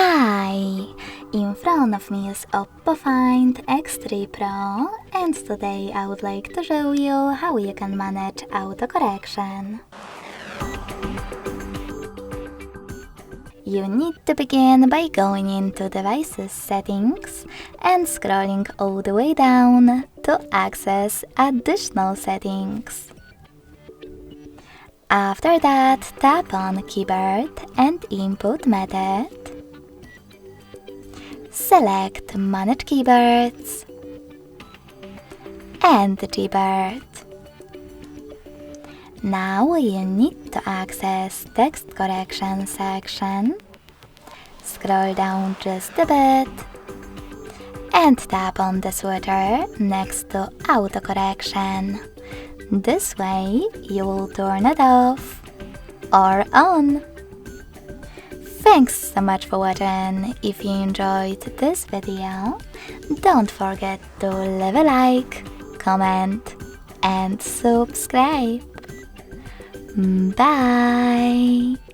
Hi! In front of me is OPPO Find X3 Pro, and today I would like to show you how you can manage autocorrection. You need to begin by going into Devices Settings and scrolling all the way down to access additional settings. After that, tap on Keyboard and Input Method. Select Manage Keyboards and Gboard. Now you need to access Text Correction section. Scroll down just a bit and tap on the sweater next to Autocorrection. This way you will turn it off or on. Thanks so much for watching. If you enjoyed this video, don't forget to leave a like, comment and subscribe. Bye!